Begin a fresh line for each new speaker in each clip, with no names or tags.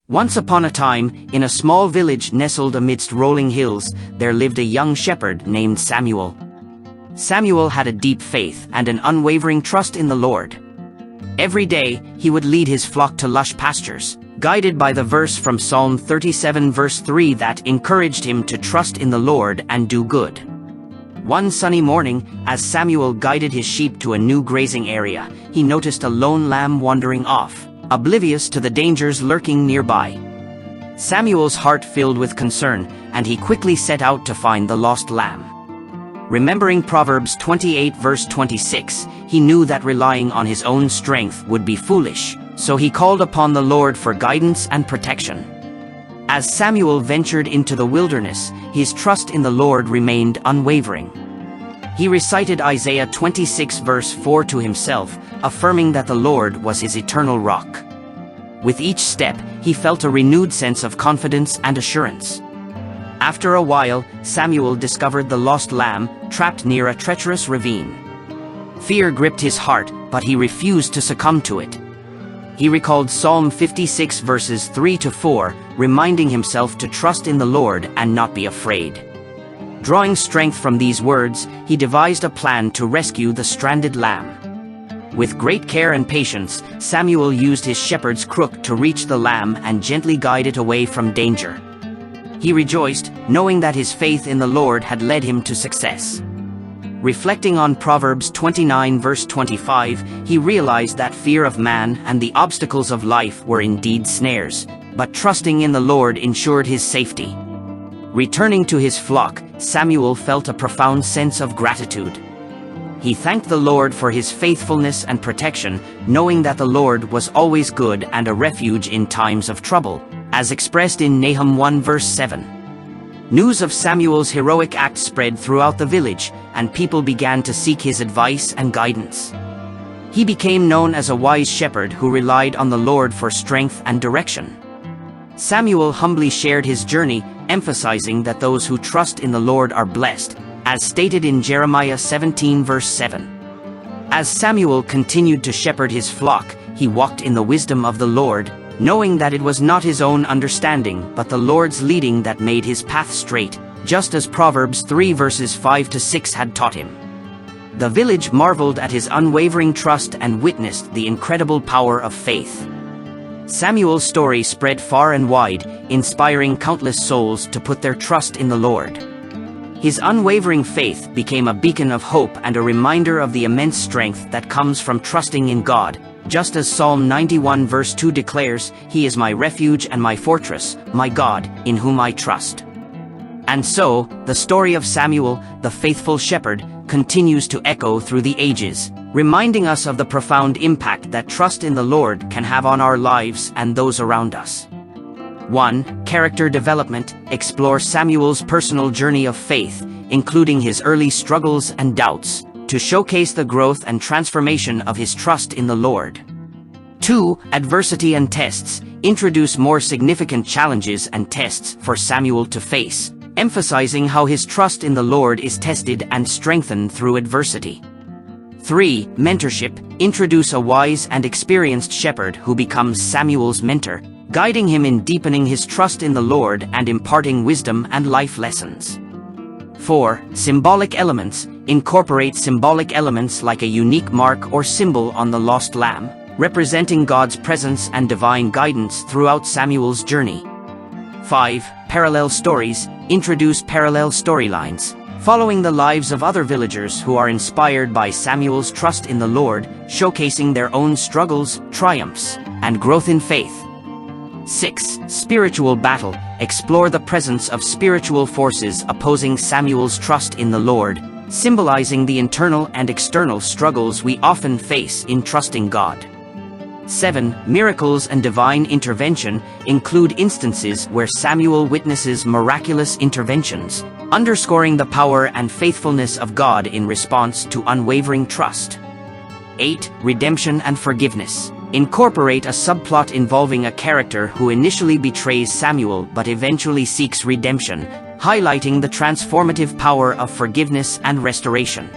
Once upon a time, in a small village nestled amidst rolling hills, there lived a young shepherd named Samuel. Samuel had a deep faith and an unwavering trust in the Lord. Every day, he would lead his flock to lush pastures, guided by the verse from Psalm 37 verse 3 that encouraged him to trust in the Lord and do good. One sunny morning, as Samuel guided his sheep to a new grazing area, he noticed a lone lamb wandering off, oblivious to the dangers lurking nearby. Samuel's heart filled with concern, and he quickly set out to find the lost lamb. Remembering Proverbs 28 verse 26, he knew that relying on his own strength would be foolish, so he called upon the Lord for guidance and protection. As Samuel ventured into the wilderness, his trust in the Lord remained unwavering. He recited Isaiah 26 verse 4 to himself, affirming that the Lord was his eternal rock. With each step, he felt a renewed sense of confidence and assurance. After a while, Samuel discovered the lost lamb, trapped near a treacherous ravine. Fear gripped his heart, but he refused to succumb to it. He recalled Psalm 56 verses 3 to 4, reminding himself to trust in the Lord and not be afraid. Drawing strength from these words, he devised a plan to rescue the stranded lamb. With great care and patience, Samuel used his shepherd's crook to reach the lamb and gently guide it away from danger. He rejoiced, knowing that his faith in the Lord had led him to success. Reflecting on Proverbs 29 verse 25, he realized that fear of man and the obstacles of life were indeed snares, but trusting in the Lord ensured his safety. Returning to his flock, Samuel felt a profound sense of gratitude. He thanked the Lord for his faithfulness and protection, knowing that the Lord was always good and a refuge in times of trouble, as expressed in Nahum 1 verse 7. News of Samuel's heroic act spread throughout the village, and people began to seek his advice and guidance. He became known as a wise shepherd who relied on the Lord for strength and direction. Samuel humbly shared his journey, emphasizing that those who trust in the Lord are blessed, as stated in Jeremiah 17 verse 7. As Samuel continued to shepherd his flock, he walked in the wisdom of the Lord, knowing that it was not his own understanding but the Lord's leading that made his path straight, just as Proverbs 3 verses 5 to 6 had taught him. The village marveled at his unwavering trust and witnessed the incredible power of faith. Samuel's story spread far and wide, inspiring countless souls to put their trust in the Lord. His unwavering faith became a beacon of hope and a reminder of the immense strength that comes from trusting in God, just as Psalm 91 verse 2 declares, "He is my refuge and my fortress, my God, in whom I trust." And so, the story of Samuel, the faithful shepherd, continues to echo through the ages, reminding us of the profound impact that trust in the Lord can have on our lives and those around us. 1. Character development. Explore Samuel's personal journey of faith, including his early struggles and doubts, to showcase the growth and transformation of his trust in the Lord. 2. Adversity and tests. Introduce more significant challenges and tests for Samuel to face, emphasizing how his trust in the Lord is tested and strengthened through adversity. 3. Mentorship. Introduce a wise and experienced shepherd who becomes Samuel's mentor, guiding him in deepening his trust in the Lord and imparting wisdom and life lessons. 4. Symbolic elements. Incorporate symbolic elements like a unique mark or symbol on the lost lamb, representing God's presence and divine guidance throughout Samuel's journey. 5. Parallel stories. Introduce parallel storylines, following the lives of other villagers who are inspired by Samuel's trust in the Lord, showcasing their own struggles, triumphs, and growth in faith. 6. Spiritual battle. Explore the presence of spiritual forces opposing Samuel's trust in the Lord, symbolizing the internal and external struggles we often face in trusting God. 7. Miracles and divine intervention. Include instances where Samuel witnesses miraculous interventions, underscoring the power and faithfulness of God in response to unwavering trust. 8. Redemption and forgiveness. Incorporate a subplot involving a character who initially betrays Samuel but eventually seeks redemption, highlighting the transformative power of forgiveness and restoration.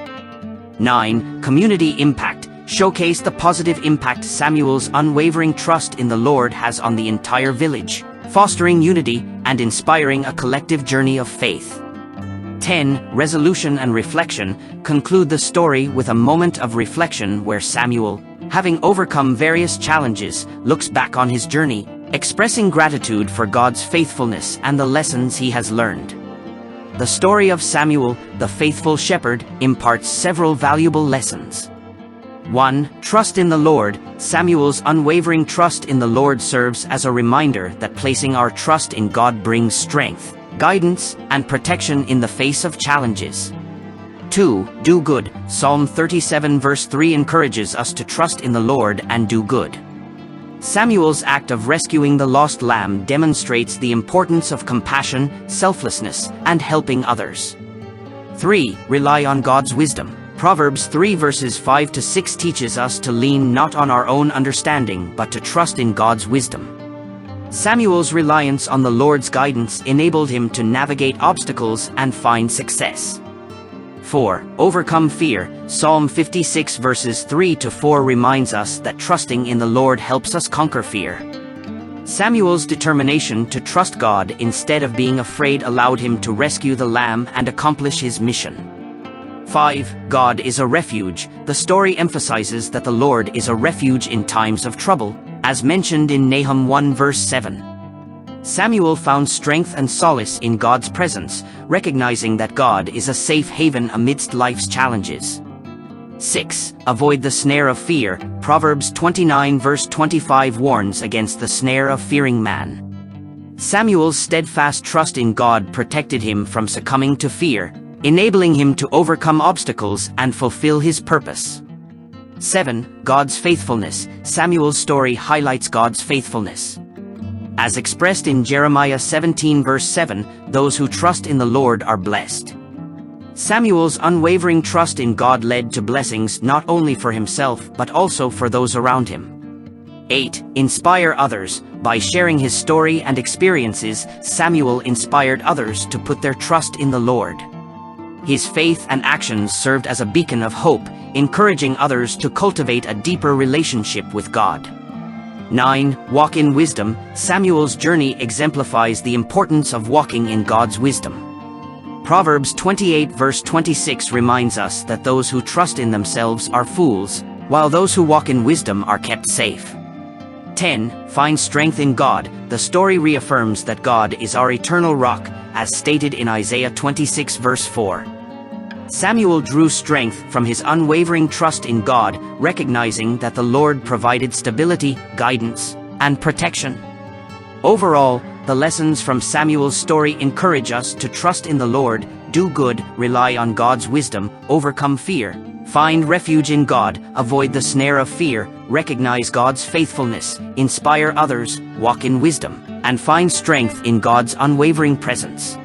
9. Community impact. showcase the positive impact Samuel's unwavering trust in the Lord has on the entire village, fostering unity and inspiring a collective journey of faith. 10. Resolution and reflection. Conclude the story with a moment of reflection where Samuel, having overcome various challenges, looks back on his journey, expressing gratitude for God's faithfulness and the lessons he has learned. The story of Samuel, the faithful shepherd, imparts several valuable lessons. 1. Trust in the Lord. Samuel's unwavering trust in the Lord serves as a reminder that placing our trust in God brings strength, guidance, and protection in the face of challenges. 2. Do good. Psalm 37 verse 3 encourages us to trust in the Lord and do good. Samuel's act of rescuing the lost lamb demonstrates the importance of compassion, selflessness, and helping others. 3. Rely on God's wisdom. Proverbs 3 verses 5 to 6 teaches us to lean not on our own understanding but to trust in God's wisdom. Samuel's reliance on the Lord's guidance enabled him to navigate obstacles and find success. 4. Overcome fear. Psalm 56 verses 3 to 4 reminds us that trusting in the Lord helps us conquer fear. Samuel's determination to trust God instead of being afraid allowed him to rescue the lamb and accomplish his mission. 5. God is a refuge. The story emphasizes that the Lord is a refuge in times of trouble, as mentioned in Nahum 1 verse 7. Samuel found strength and solace in God's presence, recognizing that God is a safe haven amidst life's challenges. 6. Avoid the snare of fear. Proverbs 29 verse 25 warns against the snare of fearing man. Samuel's steadfast trust in God protected him from succumbing to fear, enabling him to overcome obstacles and fulfill his purpose. 7. God's faithfulness. Samuel's story highlights God's faithfulness. As expressed in Jeremiah 17 verse 7, those who trust in the Lord are blessed. Samuel's unwavering trust in God led to blessings not only for himself but also for those around him. 8. Inspire others. By sharing his story and experiences, Samuel inspired others to put their trust in the Lord. His faith and actions served as a beacon of hope, encouraging others to cultivate a deeper relationship with God. 9. Walk in wisdom. Samuel's journey exemplifies the importance of walking in God's wisdom. Proverbs 28 verse 26 reminds us that those who trust in themselves are fools, while those who walk in wisdom are kept safe. 10. Find strength in God. The story reaffirms that God is our eternal rock, as stated in Isaiah 26 verse 4. Samuel drew strength from his unwavering trust in God, recognizing that the Lord provided stability, guidance, and protection. Overall, the lessons from Samuel's story encourage us to trust in the Lord, do good, rely on God's wisdom, overcome fear, find refuge in God, avoid the snare of fear, recognize God's faithfulness, inspire others, walk in wisdom, and find strength in God's unwavering presence.